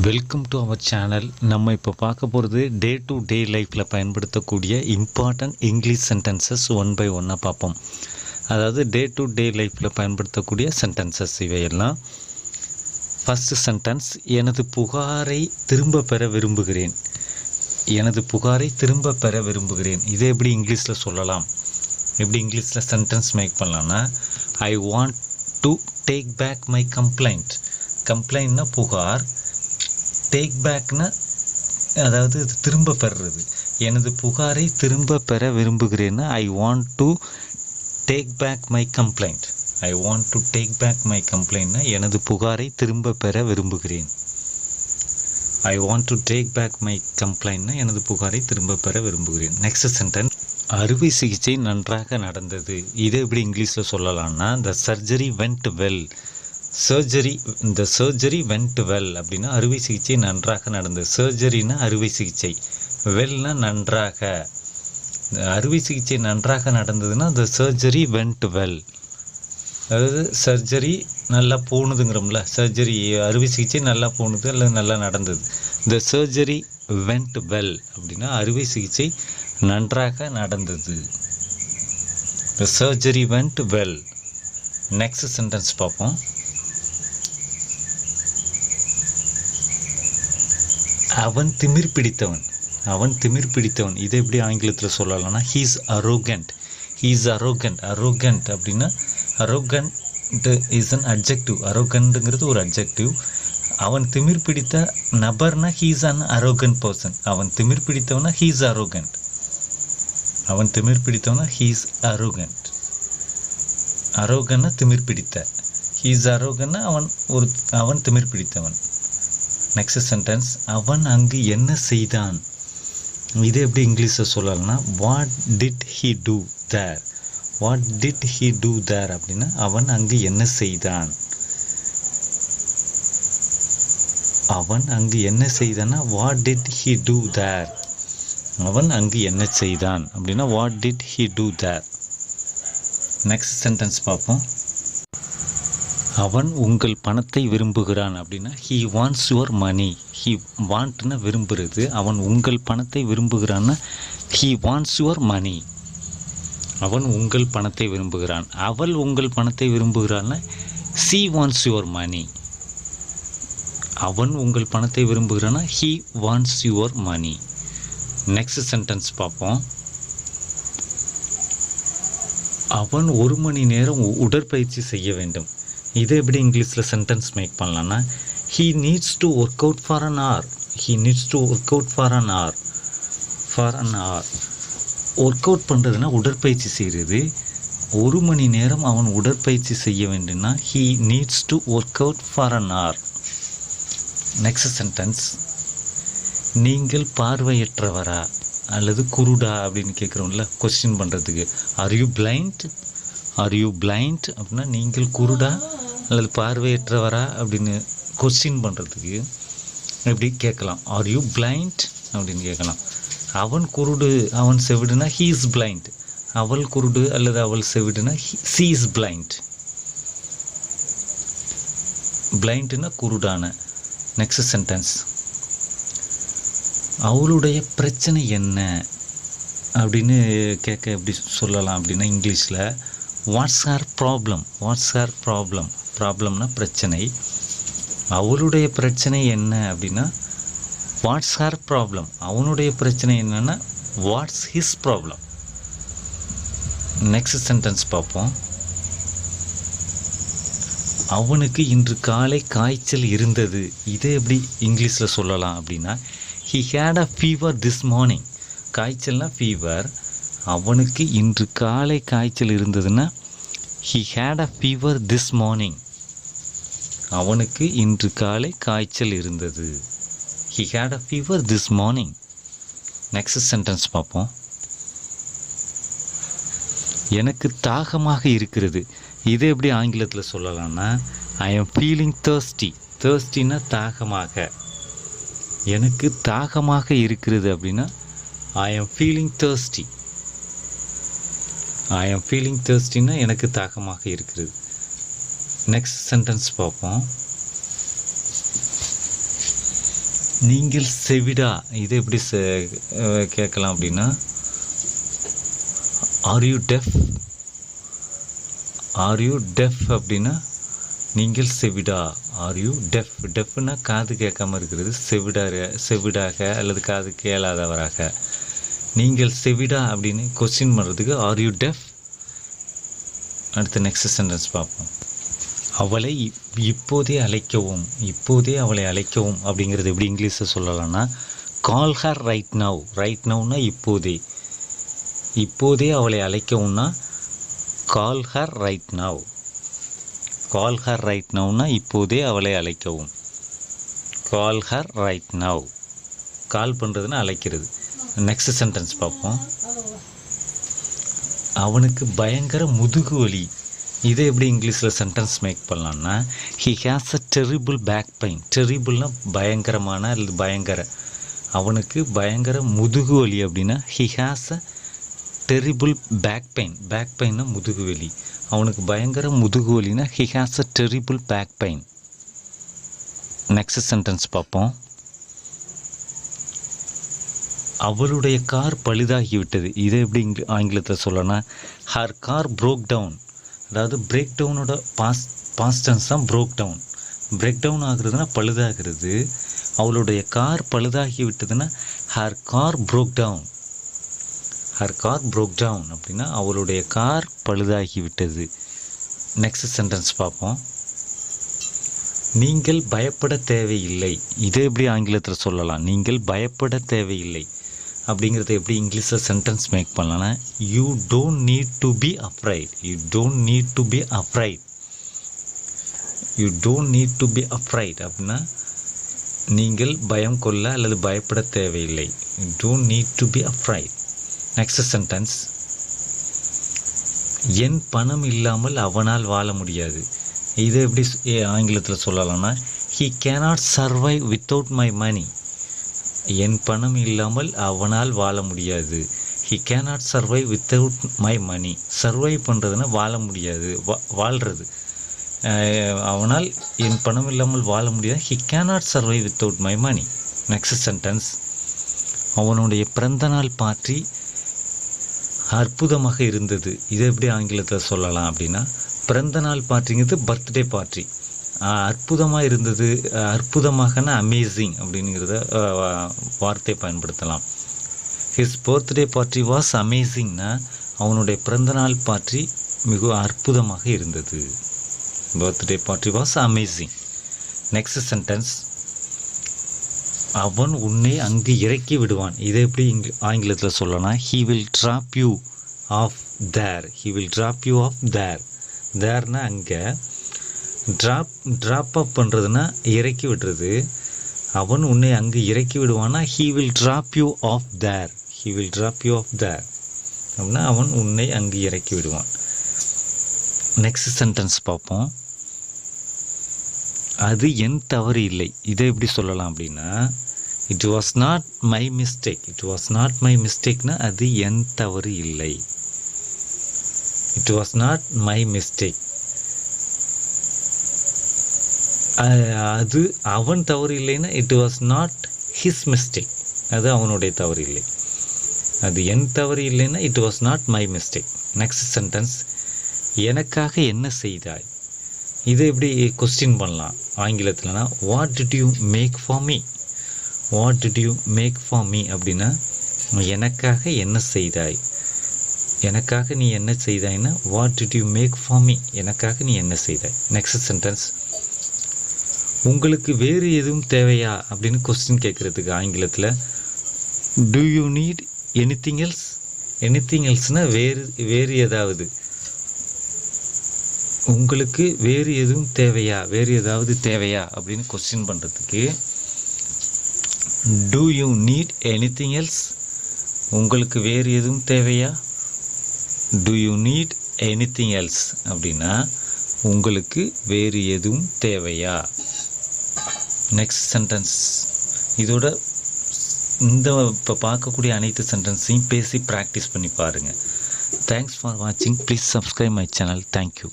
Welcome to our channel. நம்ம இப்போ பார்க்க போகிறது டே டு டே லைஃப்பில் பயன்படுத்தக்கூடிய important English sentences one by ஒன்னாக பார்ப்போம். அதாவது டே டு டே லைஃப்பில் பயன்படுத்தக்கூடிய சென்டென்சஸ் இவையெல்லாம். ஃபஸ்ட்டு சென்டென்ஸ், எனது புகாரை திரும்ப பெற விரும்புகிறேன். எனது புகாரை திரும்ப பெற விரும்புகிறேன். இதை எப்படி இங்கிலீஷில் சொல்லலாம், எப்படி இங்கிலீஷில் சென்டென்ஸ் மேக் பண்ணலான்னா, I want to take back my complaint. கம்ப்ளைண்ட்னா புகார், டேக் பேக்னா அதாவது திரும்ப பெறுறது. எனது புகாரை திரும்ப பெற விரும்புகிறேன்னா I want to take back my complaint. I want to take back my கம்ப்ளைண்ட்னா எனது புகாரை திரும்ப பெற விரும்புகிறேன். I want to take back my கம்ப்ளைண்ட்னா எனது புகாரை திரும்ப பெற விரும்புகிறேன். நெக்ஸ்ட் சென்டென்ஸ், அறுவை சிகிச்சை நன்றாக நடந்தது. இதை எப்படி இங்கிலீஷில் சொல்லலாம்னா, த சர்ஜரி வென்ட் வெல். இந்த சர்ஜரி வென்ட் வெல் அப்படின்னா அறுவை சிகிச்சை நன்றாக நடந்தது. சர்ஜரினா அறுவை சிகிச்சை, வெல்னா நன்றாக. அறுவை சிகிச்சை நன்றாக நடந்ததுன்னா த சர்ஜரி வென்ட் வெல். அதாவது சர்ஜரி நல்லா போணுதுங்கிறோம்ல, சர்ஜரி அறுவை சிகிச்சை நல்லா போணுது அல்லது நல்லா நடந்தது. த சர்ஜரி வென்ட் வெல் அப்படின்னா அறுவை சிகிச்சை நன்றாக நடந்தது. The surgery vent well. Next sentence பார்ப்போம். அவன் திமிர் பிடித்தவன். அவன் திமிர் பிடித்தவன். இதை எப்படி ஆங்கிலத்தில் சொல்லலாம்னா, ஹீஸ் அரோகண்ட். ஹீஸ் அரோகண்ட். அரோகண்ட் அப்படின்னா அரோகண்ட் இஸ் அன் அட்ஜெக்டிவ். அரோகண்ட்டுங்கிறது ஒரு அட்ஜெக்டிவ். அவன் திமிர் பிடித்த நபர்னா ஹீஸ் அன் அரோகண்ட் பர்சன். அவன் திமிர் பிடித்தவனா ஹீஸ் அரோகண்ட். அவன் திமிர் பிடித்தவனா ஹீஸ் அரோகண்ட். அரோகன்னா திமிர் பிடித்த. ஹீஸ் அரோகன்னா அவன் திமிர் பிடித்தவன். நெக்ஸ்ட் சென்டென்ஸ், அவன் அங்கு என்ன செய்தான். இதை எப்படி இங்கிலீஷில் சொல்லலாம்னா, what did he do there. What did he do there அப்படின்னா அவன் அங்கு என்ன செய்தான். அவன் அங்கு என்ன செய்தான்னா what did he do there. அவன் அங்கு என்ன செய்தான் அப்படின்னா what did he do there. Next sentence பார்ப்போம். அவன் உங்கள் பணத்தை விரும்புகிறான் அப்படின்னா he wants your money. He வாண்ட்னா விரும்புகிறது. அவன் உங்கள் பணத்தை விரும்புகிறான்னா ஹீ வாண்ட்ஸ் யுவர் மணி. அவன் உங்கள் பணத்தை விரும்புகிறான். அவள் உங்கள் பணத்தை விரும்புகிறான்னா ஷீ வாண்ட்ஸ் யுவர் மணி. அவன் உங்கள் பணத்தை விரும்புகிறான்னா he wants your money. Next sentence பார்ப்போம். அவன் 1 மணி நேரம் உடற்பயிற்சி செய்ய வேண்டும். இதை எப்படி இங்கிலீஷில் சென்டென்ஸ் மேக் பண்ணலான்னா, he needs to work out for an hour. He needs to work out for an hour. Work out பண்ணுறதுனா உடற்பயிற்சி செய்கிறது. 1 மணி நேரம் அவன் உடற்பயிற்சி செய்ய வேண்டும்னா he needs to work out for an hour. Next sentence, நீங்கள் பார்வையற்றவரா அல்லது குருடா அப்படின்னு கேட்குறோம்ல, கொஸ்டின் பண்ணுறதுக்கு. Are you blind. Are you blind அப்படின்னா நீங்கள் குருடா அல்லது பார்வையற்றவரா அப்படின்னு கொஸ்டின் பண்ணுறதுக்கு எப்படி கேட்கலாம். ஆர் யூ பிளைண்ட் அப்படின்னு கேட்கலாம். அவன் குருடு அவன் செவிடுனா ஹீ இஸ் பிளைண்ட். அவள் குருடு அல்லது அவள் செவிடுனா ஷீ இஸ் பிளைண்ட். பிளைண்ட்னா குருடான. நெக்ஸ்ட் சென்டென்ஸ், அவளுடைய பிரச்சனை என்ன அப்படின்னு கேட்க எப்படி சொல்லலாம் அப்படின்னா இங்கிலீஷில் what's her problem. What's her problem. ப்ராப்ளம்னா பிரச்சனை. அவளுடைய பிரச்சனை என்ன அப்படின்னா வாட்ஸ் ஹர் ப்ராப்ளம். அவனுடைய பிரச்சனை என்னன்னா watts his problem. Next sentence பார்ப்போம். அவனுக்கு இன்று காலை காய்ச்சல் இருந்தது. இதை எப்படி இங்கிலீஷில் சொல்லலாம் அப்படின்னா, he had a fever this morning. காய்ச்சல்னா ஃபீவர். அவனுக்கு இன்று காலை காய்ச்சல் இருந்ததுன்னா he had a fever this morning. அவனுக்கு இன்று காலை காய்ச்சல் இருந்தது. he had a fever this morning. Next sentence பார்ப்போம். எனக்கு தாகமாக இருக்கிறது. இதை எப்படி ஆங்கிலத்தில் சொல்லலாம்னா, I am feeling thirsty. thirstyனா தாகமாக. எனக்கு தாகமாக இருக்கிறது அப்படின்னா I am feeling thirsty. I am feeling thirstyனா எனக்கு தாகமாக இருக்கிறது. நெக்ஸ்ட் சென்டென்ஸ் பார்ப்போம். நீங்கள் செவிடா, இது எப்படி கேட்கலாம் அப்படின்னா, are you deaf, are you deaf அப்படின்னா நீங்கள் செவிடா, ஆர் யூ டெஃப், டெஃப்னா காது கேட்காம இருக்கிறது, செவிடாக அல்லது காது கேளாதவராக. நீங்கள் செவிடா அப்படின்னு கொஸ்டின் பண்ணுறதுக்கு ஆர் யூ டெஃப். அடுத்த நெக்ஸ்ட் சென்டென்ஸ் பார்ப்போம். அவளை இப்போதே அழைக்கவும், இப்போதே அவளை அழைக்கவும் அப்படிங்கிறது எப்படி இங்கிலீஷில் சொல்லலாம்னா, call her right now. Right நவ்னா இப்போதே, இப்போதே அவளை அழைக்கவும்னா call her right now. Call her right நவ்னா இப்போதே அவளை அழைக்கவும். Call her right now, call பண்ணுறதுன்னா அழைக்கிறது. நெக்ஸ்ட் சென்டென்ஸ் பார்ப்போம். அவனுக்கு பயங்கர முதுகு வலி, இதை எப்படி இங்கிலீஷில் சென்டென்ஸ் மேக் பண்ணலான்னா, he has a terrible back pain. டெரிபிள்னா பயங்கரமான அல்லது பயங்கர. அவனுக்கு பயங்கர முதுகு வலி அப்படின்னா he has a terrible back pain. Back பெயின்னா முதுகு வலி. அவனுக்கு பயங்கர முதுகு வலினா he has a terrible back pain. Next sentence பார்ப்போம். அவளுடைய கார் பழுதாகிவிட்டது, இதை எப்படி ஆங்கிலத்தில் சொல்லனா, ஹர் கார் ப்ரோக் டவுன். அதாவது பிரேக் டவுனோட பாஸ்ட் டென்ஸ் தான் ப்ரோக் டவுன். பிரேக் டவுன் ஆகுறதுனா பழுதாகிறது. அவளுடைய கார் பழுதாகி விட்டதுன்னா her car broke down. Her car broke down அப்படின்னா அவளுடைய கார் பழுதாகி விட்டது. நெக்ஸ்ட் சென்டென்ஸ் பார்ப்போம். நீங்கள் பயப்பட தேவையில்லை, இதை எப்படி ஆங்கிலத்தில் சொல்லலாம், நீங்கள் பயப்பட தேவையில்லை அப்படிங்கிறத எப்படி இங்கிலீஷில் சென்டென்ஸ் மேக் பண்ணலான்னா, you don't need to be afraid. You don't need to be afraid. You don't need to be afraid அப்படின்னா நீங்கள் பயம் கொள்ள அல்லது பயப்பட தேவையில்லை. You don't need to be afraid. Next sentence. என் பணம் இல்லாமல் அவனால் வாழ முடியாது, இதை எப்படி ஆங்கிலத்தில் சொல்லலாம்னா, he cannot survive without my money. என் பணம் இல்லாமல் அவனால் வாழ முடியாது. He cannot survive without my money. Survive பண்ணுறதுன்னா வாழ முடியாது, வாழ்கிறது. அவனால் என் பணம் இல்லாமல் வாழ முடியாது. He cannot survive without my money. Next sentence. அவனுடைய பிறந்தநாள் பார்ட்டி அற்புதமாக இருந்தது, இதை எப்படி ஆங்கிலத்தில் சொல்லலாம் அப்படின்னா, பிறந்தநாள் பார்ட்டிங்கிறது பர்த்டே பார்ட்டி. அற்புதமாக இருந்தது, அற்புதமாகனா அமேசிங் அப்படிங்கிறத வார்த்தை பயன்படுத்தலாம். ஹிஸ் பர்த்டே பார்ட்டி வாஸ் அமேசிங்னா அவனுடைய பிறந்தநாள் பார்ட்டி மிக அற்புதமாக இருந்தது. Birthday party was amazing. Next sentence. அவன் உன்னை அங்கு இறக்கி விடுவான், இதை எப்படி ஆங்கிலத்தில் சொல்லலாம், he will drop you off there. He will drop you off there. தேர்னா அங்கே, ட்ராப் அப் பண்ணுறதுனா இறக்கி விடுறது. அவன் உன்னை அங்கு இறக்கி விடுவான்னா he will drop you off there. He will drop you off there அப்படின்னா அவன் உன்னை அங்கு இறக்கி விடுவான். நெக்ஸ்ட் சென்டென்ஸ் பார்ப்போம். அது என் தவறு இல்லை, இதை எப்படி சொல்லலாம் அப்படின்னா, it was not my mistake. It was not my மிஸ்டேக்னா அது என் தவறு இல்லை. It was not my mistake. அது அவன் தவறு இல்லைன்னா it was not his mistake, அது அவனுடைய தவறு இல்லை. அது என் தவறு இல்லைன்னா it was not my mistake. Next sentence. எனக்காக என்ன செய்தாய், இதை எப்படி கொஸ்டின் பண்ணலாம் ஆங்கிலத்தில்னா, what did you make for me. What did you make for me அப்படின்னா எனக்காக என்ன செய்தாய். எனக்காக நீ என்ன செய்தாய்னா what did you make for me, எனக்காக நீ என்ன செய்தாய். Next sentence. உங்களுக்கு வேறு எதுவும் தேவையா அப்படின்னு கொஸ்டின் கேட்குறதுக்கு ஆங்கிலத்தில் do you need anything else. Anything எல்ஸ்னால் வேறு ஏதாவது. உங்களுக்கு வேறு எதுவும் தேவையா, வேறு ஏதாவது தேவையா அப்படின்னு கொஸ்டின் பண்ணுறதுக்கு do you need anything else. உங்களுக்கு வேறு எதுவும் தேவையா. Do you need anything else அப்படின்னா உங்களுக்கு வேறு எதுவும் தேவையா. Next sentence. இதோட இந்த இப்போ பார்க்கக்கூடிய அனைத்து சென்டென்ஸையும் பேசி ப்ராக்டிஸ் பண்ணி பாருங்கள். தேங்க்ஸ் ஃபார் வாட்சிங். Please subscribe my channel. Thank you.